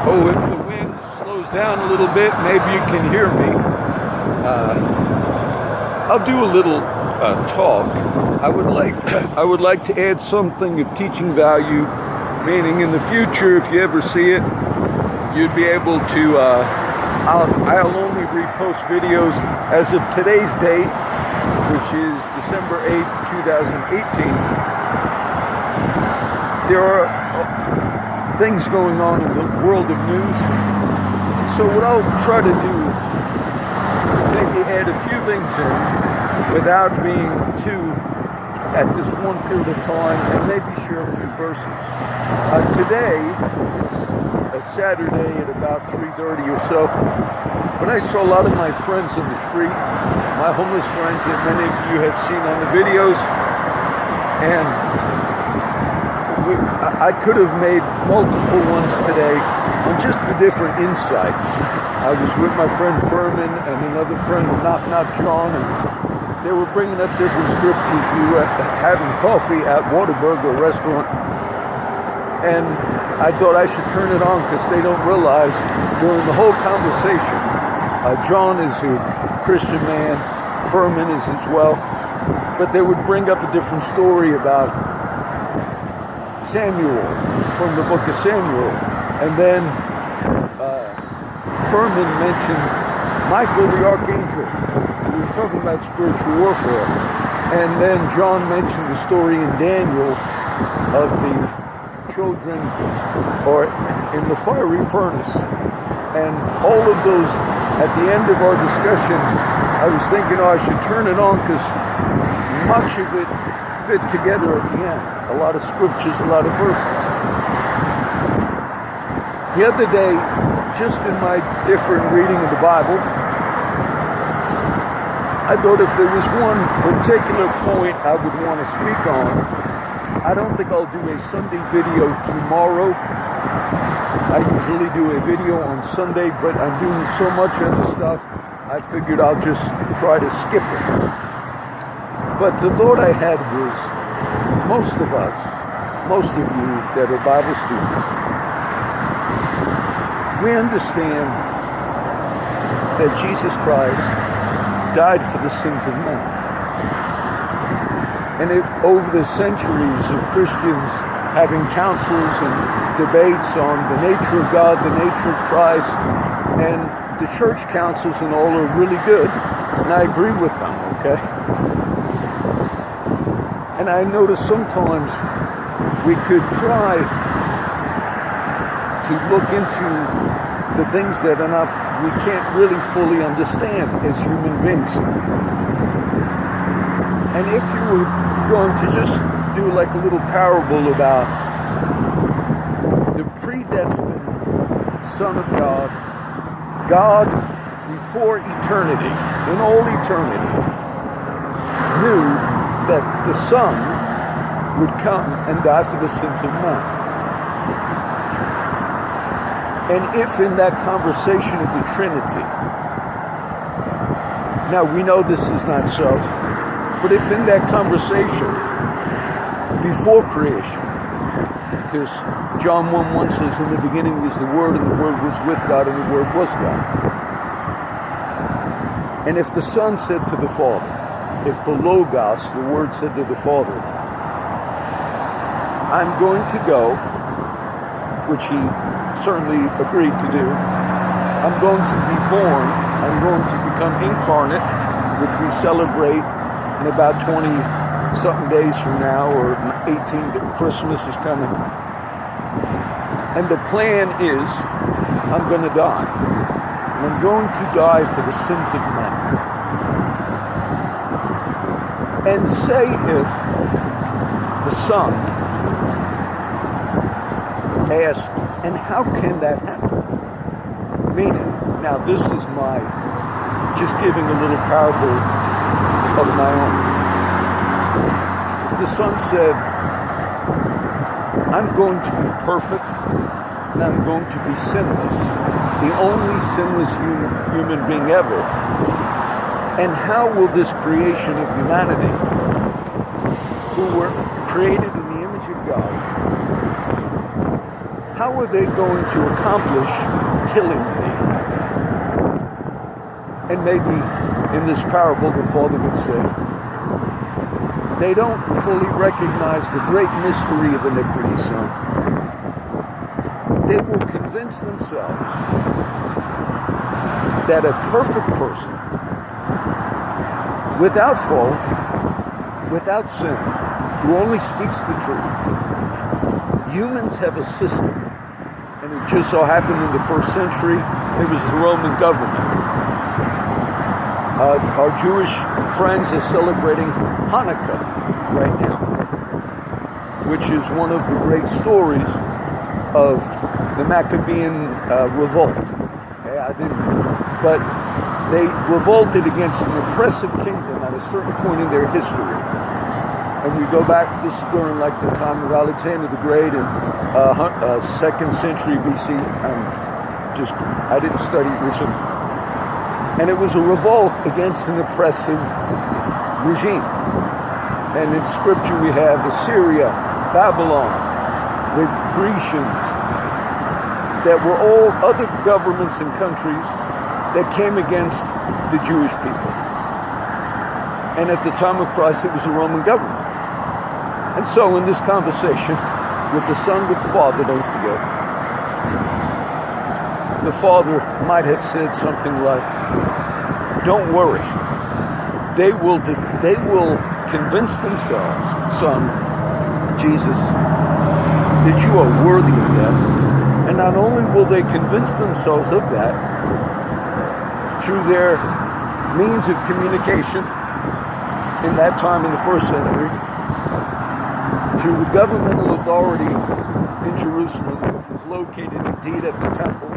Oh, if the wind slows down a little bit, maybe you can hear me. I'll do a little talk. I would like to add something of teaching value, meaning in the future, if you ever see it, you'd be able to. I'll only repost videos as of today's date, which is December 8th, 2018. There are things going on in the world of news. So what I'll try to do is maybe add a few things in without being too at this one period of time, and maybe share a few verses. Today, it's a Saturday at about 3:30 or so, but I saw a lot of my friends in the street, my homeless friends that many of you have seen on the videos, and I could have made multiple ones today on just the different insights. I was with my friend Furman and another friend, Knock John, and they were bringing up different scriptures. We were having coffee at Whataburger restaurant, and I thought I should turn it on because they don't realize during the whole conversation, John is a Christian man, Furman is as well, but they would bring up a different story about Samuel, from the book of Samuel, and then Furman mentioned Michael the Archangel. We were talking about spiritual warfare, and then John mentioned the story in Daniel of the children or in the fiery furnace, and all of those. At the end of our discussion, I was thinking, I should turn it on because much of it fit together at the end. A lot of scriptures, a lot of verses. The other day, just in my different reading of the Bible, I thought if there was one particular point I would want to speak on, I don't think I'll do a Sunday video tomorrow. I usually do a video on Sunday, but I'm doing so much other stuff, I figured I'll just try to skip it. But the thought I had was, most of you that are Bible students, we understand that Jesus Christ died for the sins of men. And over the centuries of Christians having councils and debates on the nature of God, the nature of Christ, and the church councils and all are really good, and I agree with them, okay? And I notice sometimes we could try to look into the things that we can't really fully understand as human beings. And if you were going to just do like a little parable about the predestined Son of God, God before eternity, in all eternity, knew that the Son would come and die for the sins of men. And if in that conversation of the Trinity, now we know this is not so, but if in that conversation, before creation, because John 1:1 says, in the beginning was the Word, and the Word was with God, and the Word was God. And if the Son said to the Father, if the Logos, the Word said to the Father, I'm going to go, which he certainly agreed to do, I'm going to be born, I'm going to become incarnate, which we celebrate in about 20-something days from now, or 18, Christmas is coming. And the plan is, I'm going to die. And I'm going to die for the sins of men. And say if the Son asked, and how can that happen? Meaning, now this is my, just giving a little parable of my own. If the Son said, I'm going to be perfect, and I'm going to be sinless, the only sinless human being ever, and how will this creation of humanity, who were created in the image of God, how are they going to accomplish killing me? And maybe in this parable, the father would say, they don't fully recognize the great mystery of iniquity, son. They will convince themselves that a perfect person, without fault, without sin, who only speaks the truth. Humans have a system, and it just so happened in the first century, it was the Roman government. Our Jewish friends are celebrating Hanukkah right now, which is one of the great stories of the Maccabean revolt. Okay, but they revolted against an oppressive kingdom at a certain point in their history. And we go back, this is during like the time of Alexander the Great in 2nd century BC. I didn't study recently. And it was a revolt against an oppressive regime. And in scripture we have Assyria, Babylon, the Grecians, that were all other governments and countries that came against the Jewish people. And at the time of Christ, it was the Roman government. And so in this conversation with the son, with the father, don't forget, the father might have said something like, don't worry, they will convince themselves, son, Jesus, that you are worthy of death. And not only will they convince themselves of that through their means of communication in that time in the first century, through the governmental authority in Jerusalem, which was located indeed at the temple,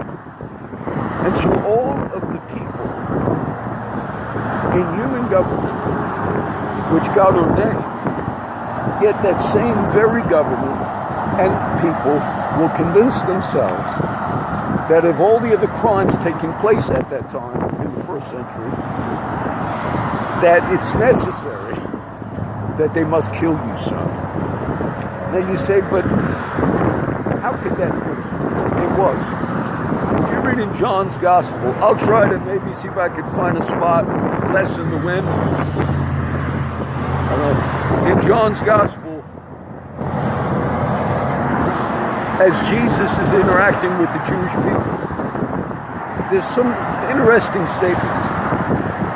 and through all of the people in human government, which God ordained, yet that same very government and people will convince themselves that of all the other crimes taking place at that time in the first century, that it's necessary that they must kill you, son. Then you say, but how could that be? It was. If you read in John's Gospel, I'll try to maybe see if I could find a spot less in the wind. In John's Gospel, as Jesus is interacting with the Jewish people, there's some interesting statements.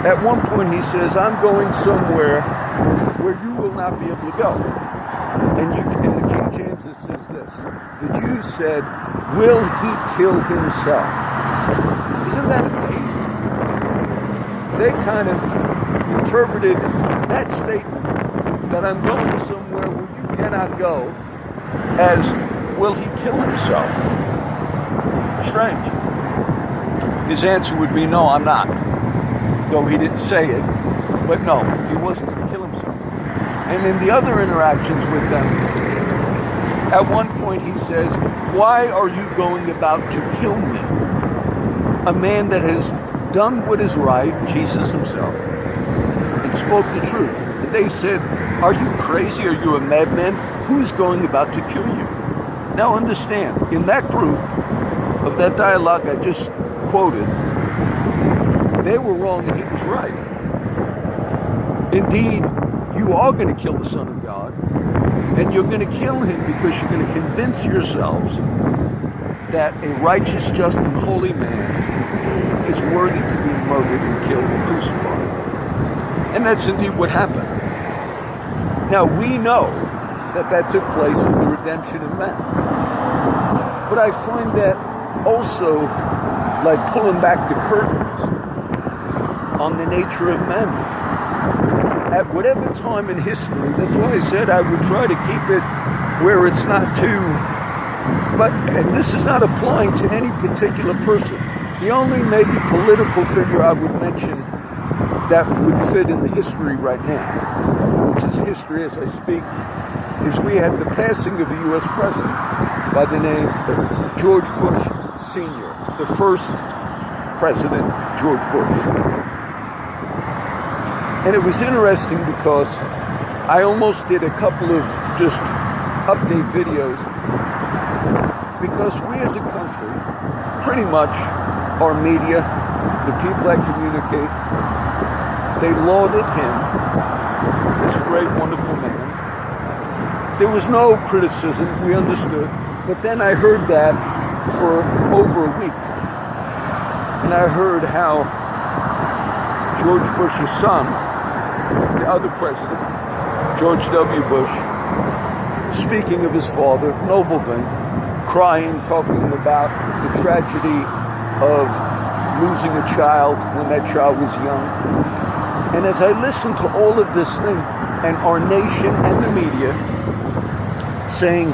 At one point he says, I'm going somewhere where you will not be able to go. And in the King James it says this, the Jews said, will he kill himself? Isn't that amazing? They kind of interpreted that statement, that I'm going somewhere where you cannot go, as will he kill himself? Strange. His answer would be, no, I'm not. Though he didn't say it, but no, he wasn't going to kill himself. And in the other interactions with them, at one point he says, why are you going about to kill me? A man that has done what is right, Jesus himself, and spoke the truth. And they said, are you crazy? Are you a madman? Who's going about to kill you? Now understand, in that group of that dialogue I just quoted, they were wrong and he was right. Indeed, you are going to kill the Son of God, and you're going to kill him because you're going to convince yourselves that a righteous, just, and holy man is worthy to be murdered and killed and crucified. And that's indeed what happened. Now, we know that took place for the redemption of men. But I find that also like pulling back the curtains on the nature of men. At whatever time in history, that's why I said I would try to keep it where it's not too, and this is not applying to any particular person. The only maybe political figure I would mention that would fit in the history right now, which is history as I speak, is we had the passing of a U.S. president by the name of George Bush Sr., the first president, George Bush. And it was interesting because I almost did a couple of just update videos because we as a country, pretty much our media, the people that communicate, they lauded him as a great, wonderful man. There was no criticism, we understood, but then I heard that for over a week. And I heard how George Bush's son, the other president, George W. Bush, speaking of his father, nobleman, crying, talking about the tragedy of losing a child when that child was young. And as I listened to all of this thing, and our nation and the media saying,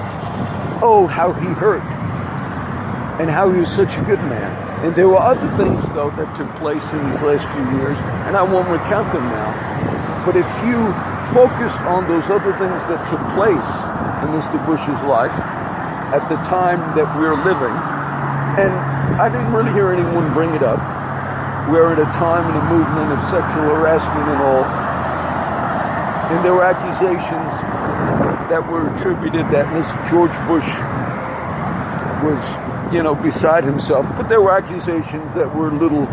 oh, how he hurt, and how he was such a good man. And there were other things, though, that took place in these last few years, and I won't recount them now. But if you focused on those other things that took place in Mr. Bush's life at the time that we're living, and I didn't really hear anyone bring it up. We're at a time in a movement of sexual harassment and all, and there were accusations that were attributed that Mr. George Bush was, beside himself. But there were accusations that were little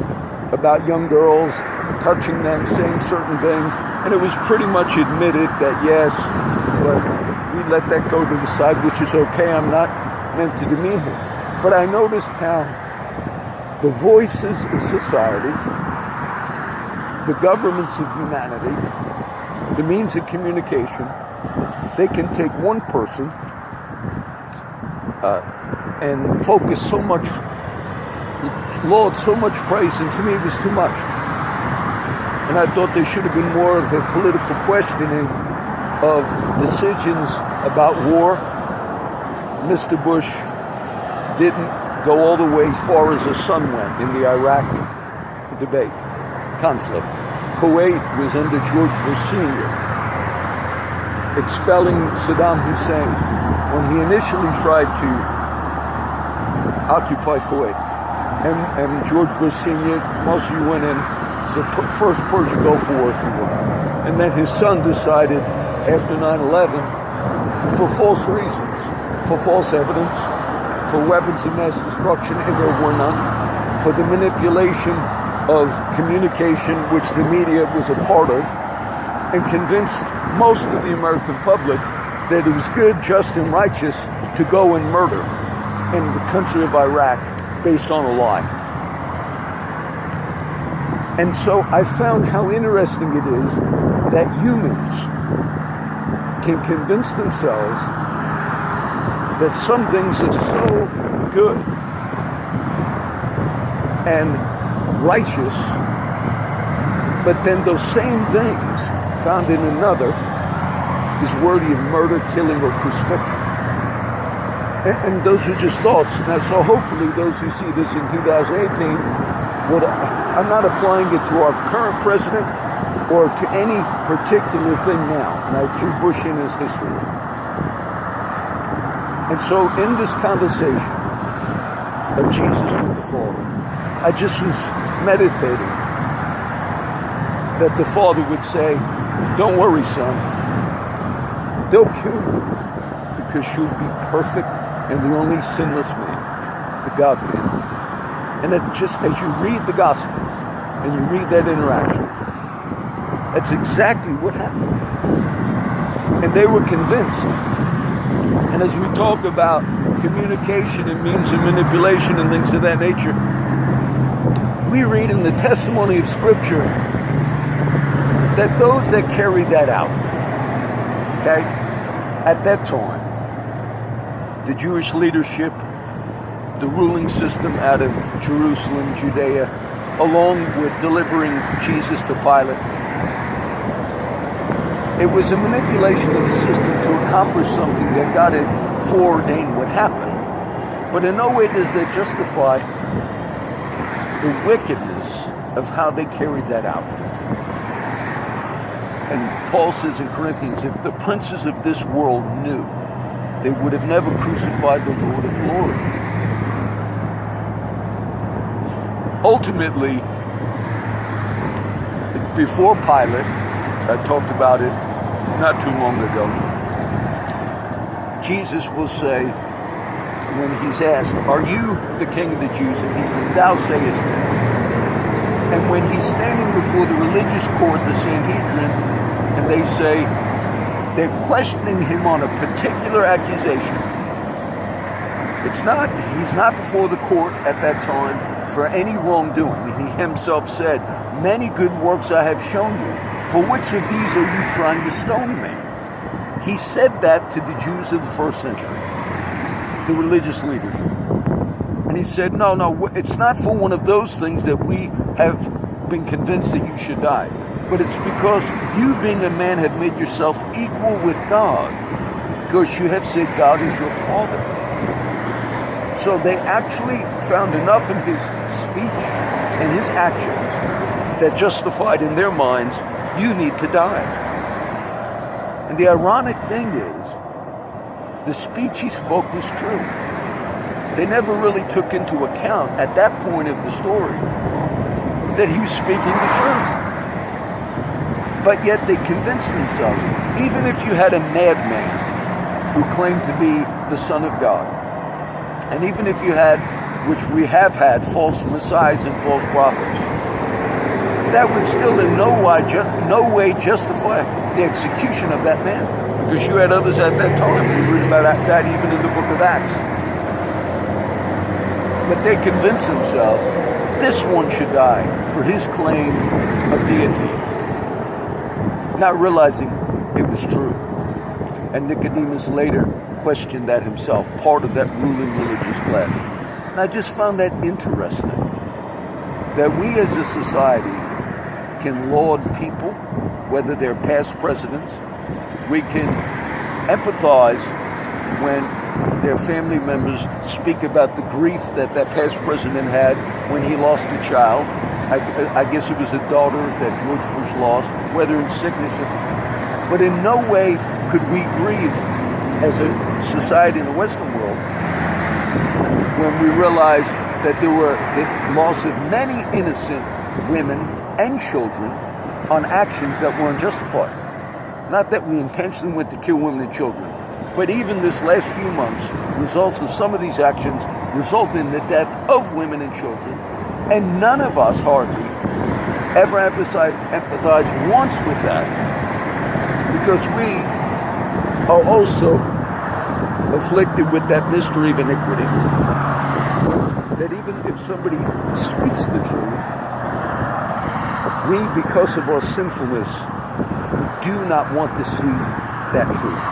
about young girls, touching them, saying certain things. And it was pretty much admitted that, yes, but we let that go to the side, which is okay. I'm not meant to demean him. But I noticed how the voices of society, the governments of humanity, the means of communication, they can take one person and focus so much, laud so much praise, and to me it was too much. And I thought there should have been more of a political questioning of decisions about war. Mr. Bush didn't go all the way as far as his son went in the Iraq debate, conflict. Kuwait was under George Bush Sr. expelling Saddam Hussein when he initially tried to occupy Kuwait. And George Bush Sr., most of you went in, the first Persian Gulf War, if you will. And then his son decided, after 9/11, for false reasons, for false evidence, for weapons of mass destruction, and there were none, for the manipulation of communication, which the media was a part of, and convinced most of the American public that it was good, just, and righteous to go and murder in the country of Iraq based on a lie. And so I found how interesting it is that humans can convince themselves that some things are so good and righteous, but then those same things found in another is worthy of murder, killing, or crucifixion. And those are just thoughts. Now, so hopefully those who see this in 2018 would, I'm not applying it to our current president or to any particular thing now. And I threw Bush in his history. And so in this conversation of Jesus with the Father, I just was meditating that the Father would say, don't worry, son. They'll kill you because you'll be perfect and the only sinless man, the God-man. And it just, as you read the Gospels and you read that interaction, that's exactly what happened. And they were convinced. And as we talk about communication and means of manipulation and things of that nature, we read in the testimony of Scripture that those that carried that out, okay, at that time, the Jewish leadership, the ruling system out of Jerusalem, Judea, along with delivering Jesus to Pilate, it was a manipulation of the system to accomplish something that God had foreordained would happen. But in no way does that justify the wickedness of how they carried that out. And Paul says in Corinthians, if the princes of this world knew, they would have never crucified the Lord of glory. Ultimately, before Pilate, I talked about it not too long ago, Jesus will say, when he's asked, "Are you the king of the Jews?" And he says, "Thou sayest it." And when he's standing before the religious court, the Sanhedrin, and they say, they're questioning him on a particular accusation. He's not before the court at that time for any wrongdoing. He himself said, "Many good works I have shown you. For which of these are you trying to stone me?" He said that to the Jews of the first century, the religious leaders. And he said, no, it's not for one of those things that we have been convinced that you should die. But it's because you, being a man, have made yourself equal with God, because you have said God is your Father. So they actually found enough in his speech and his actions that justified in their minds, you need to die. And the ironic thing is, the speech he spoke was true. They never really took into account at that point of the story that he was speaking the truth. But yet they convinced themselves, even if you had a madman who claimed to be the Son of God, and even if you had, which we have had, false messiahs and false prophets, that would still in no way justify the execution of that man, because you had others at that time. We read about that even in the book of Acts. But they convinced themselves this one should die for his claim of deity, not realizing it was true. And Nicodemus later questioned that himself, part of that ruling religious class. And I just found that interesting, that we as a society can laud people, whether they're past presidents. We can empathize when their family members speak about the grief that past president had when he lost a child. I guess it was a daughter that George Bush lost, whether in sickness. But in no way could we grieve as a society in the Western world when we realized that there were the loss of many innocent women and children on actions that weren't justified. Not that we intentionally went to kill women and children, but even this last few months, results of some of these actions resulted in the death of women and children, and none of us hardly ever empathize once with that, because we are also afflicted with that mystery of iniquity. That even if somebody speaks the truth, we, because of our sinfulness, do not want to see that truth.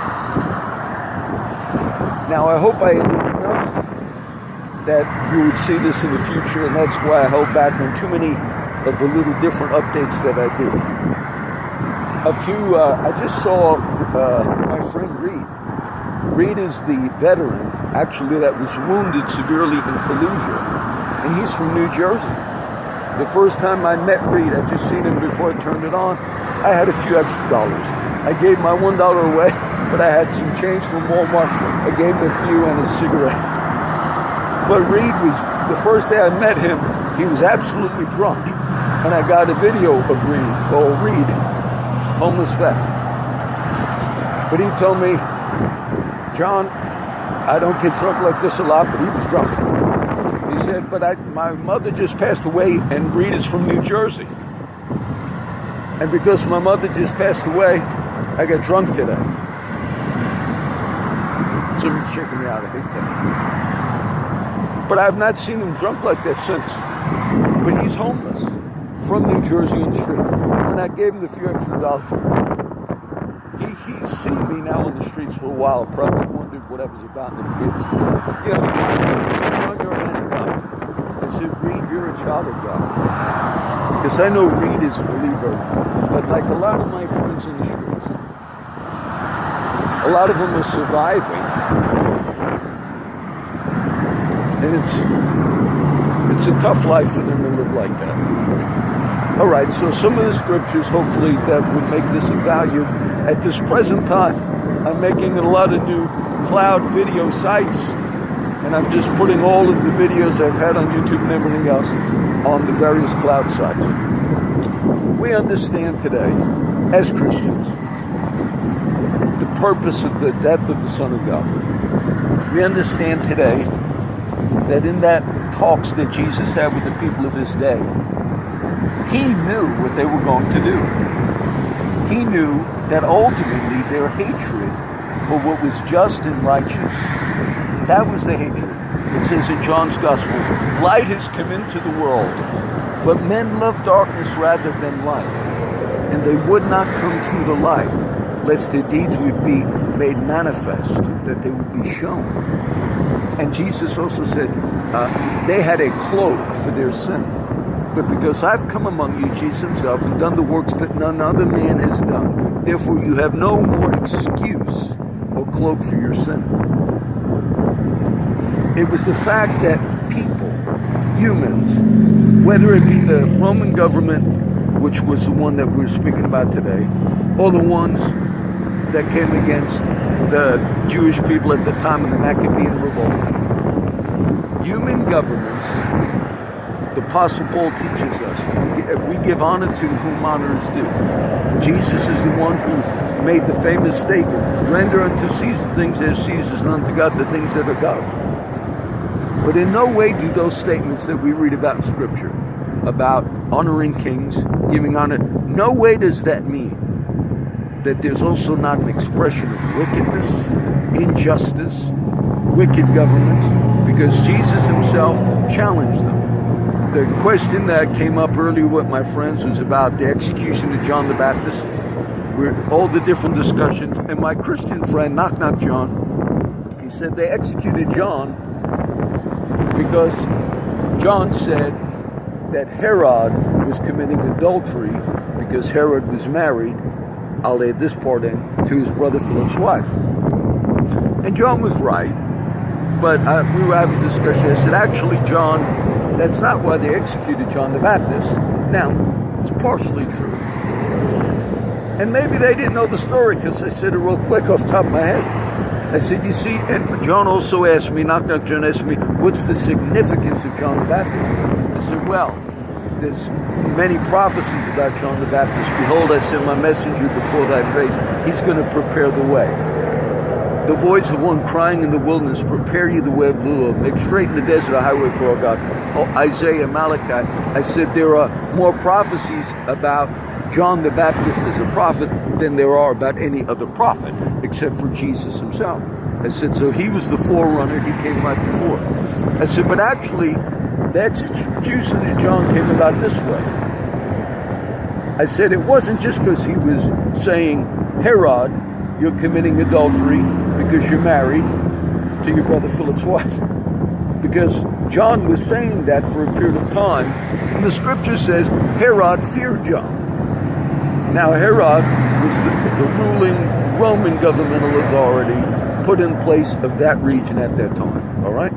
Now, I hope I did enough that you would see this in the future, and that's why I held back on too many of the little different updates that I did. I just saw my friend Reed. Reed is the veteran, actually, that was wounded severely in Fallujah, and he's from New Jersey. The first time I met Reed, I'd just seen him before I turned it on, I had a few extra dollars. I gave my $1 away, but I had some change from Walmart. I gave him a few and a cigarette. But Reed was, the first day I met him, he was absolutely drunk. And I got a video of Reed called Reed, Homeless Vet. But he told me, John, I don't get drunk like this a lot, but he was drunk. He said, but my mother just passed away, and Reed is from New Jersey. And because my mother just passed away, I got drunk today. Somebody's checking me out, I hate that. But I've not seen him drunk like that since. But he's homeless, from New Jersey on the street. And I gave him a few extra dollars. He's seen me now on the streets for a while, probably wondered what I was about in the beginning. You know, John, you're an anybody. I said, Reed, you're a child of God. Because I know Reed is a believer, but like a lot of my friends in the streets, a lot of them are surviving. And it's a tough life for them to live like that. All right, so some of the scriptures, hopefully, that would make this of value. At this present time, I'm making a lot of new cloud video sites, and I'm just putting all of the videos I've had on YouTube and everything else on the various cloud sites. We understand today, as Christians, the purpose of the death of the Son of God. We understand today that in that talks that Jesus had with the people of his day, he knew what they were going to do. He knew that ultimately their hatred for what was just and righteous, that was the hatred. It says in John's Gospel, light has come into the world, but men love darkness rather than light. And they would not come to the light, lest their deeds would be made manifest, that they would be shown. And Jesus also said they had a cloak for their sin. But because I've come among you, Jesus himself, and done the works that none other man has done, therefore you have no more excuse or cloak for your sin. It was the fact that people, humans, whether it be the Roman government, which was the one that we're speaking about today, or the ones that came against the Jewish people at the time of the Maccabean revolt, human governments, the Apostle Paul teaches us, we give honor to whom honor is due. Jesus is the one who made the famous statement, render unto Caesar things that are Caesar's, and unto God the things that are God's. But in no way do those statements that we read about in Scripture, about honoring kings, giving honor, no way does that mean that there's also not an expression of wickedness, injustice, wicked governments, because Jesus himself challenged them. The question that came up earlier with my friends was about the execution of John the Baptist. All the different discussions, and my Christian friend, Knock Knock John, he said they executed John because John said that Herod was committing adultery because Herod was married, I'll add this part in, to his brother Philip's wife. And John was right, but we were having a discussion. I said, actually, John, that's not why they executed John the Baptist. Now, it's partially true. And maybe they didn't know the story because I said it real quick off the top of my head. I said, you see, and John also asked me, Knock Knock John asked me, what's the significance of John the Baptist? I said, well, there's many prophecies about John the Baptist. Behold, I send my messenger before thy face. He's going to prepare the way. The voice of one crying in the wilderness, prepare you the way of the Lord. Make straight in the desert a highway for our God. Oh, Isaiah, Malachi. I said there are more prophecies about John the Baptist as a prophet than there are about any other prophet, except for Jesus himself. I said, so he was the forerunner. He came right before. I said, but actually, the execution of John came about this way. I said, it wasn't just because he was saying, Herod, you're committing adultery because you're married to your brother Philip's wife. Because John was saying that for a period of time. And the scripture says Herod feared John. Now Herod was the ruling Roman governmental authority put in place of that region at that time. All right?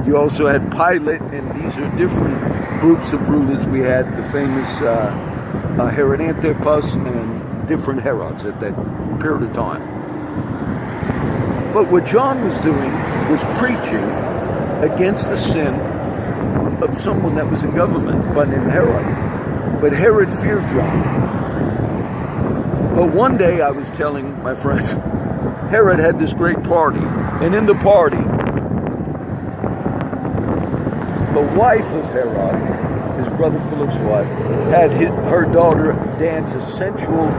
You also had Pilate, and these are different groups of rulers. We had the famous Herod Antipas and different Herods at that period of time. But what John was doing was preaching against the sin of someone that was in government by the name of Herod. But Herod feared John. But one day I was telling my friends, Herod had this great party, and in the party, the wife of Herod, his brother Philip's wife, had her daughter dance a sensual,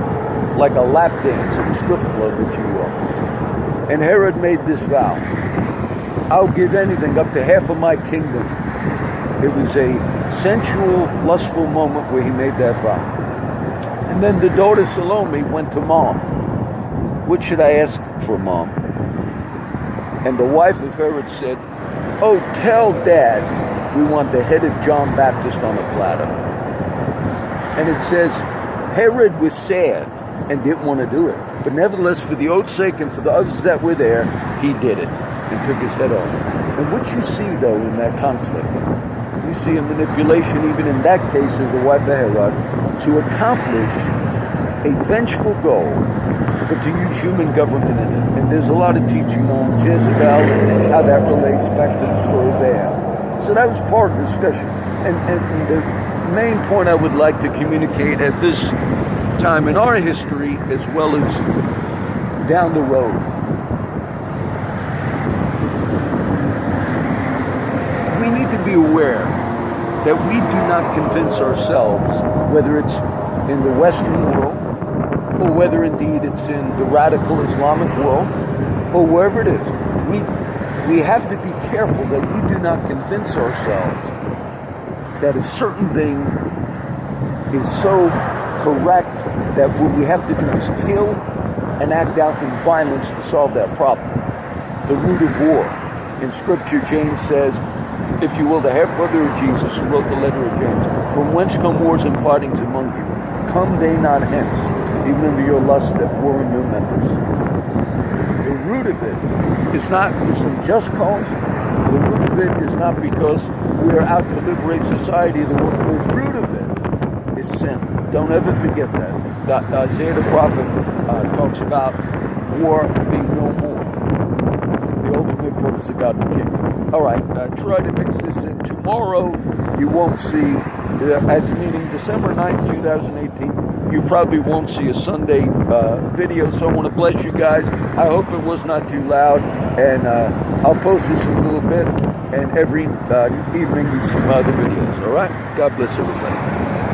like a lap dance at a strip club, if you will. And Herod made this vow: I'll give anything up to half of my kingdom. It was a sensual, lustful moment where he made that vow. And then the daughter Salome went to Mom. What should I ask for, Mom? And the wife of Herod said, oh, tell Dad we want the head of John Baptist on a platter. And it says Herod was sad and didn't want to do it. But nevertheless, for the oath's sake and for the others that were there, he did it and took his head off. And what you see, though, in that conflict, you see a manipulation, even in that case, of the wife of Herod, to accomplish a vengeful goal, but to use human government in it. And there's a lot of teaching on Jezebel and how that relates back to the story of Ahab. So that was part of the discussion. And the main point I would like to communicate at this time in our history, as well as down the road. be aware that we do not convince ourselves, whether it's in the Western world, or whether indeed it's in the radical Islamic world, or wherever it is. We have to be careful that we do not convince ourselves that a certain thing is so correct that what we have to do is kill and act out in violence to solve that problem. The root of war. In Scripture, James says, if you will, the half-brother of Jesus, who wrote the letter of James, from whence come wars and fightings among you? Come they not hence, even of your lusts that war in your members. The root of it is not for some just cause. The root of it is not because we're out to liberate society. The root of it is sin. Don't ever forget that. Isaiah the prophet talks about war being no more. The ultimate purpose of God in the kingdom. All right, try to mix this in. Tomorrow, you won't see, as meaning December 9th, 2018, you probably won't see a Sunday video, so I want to bless you guys. I hope it was not too loud, and I'll post this in a little bit, and every evening you see my other videos, all right? God bless everybody.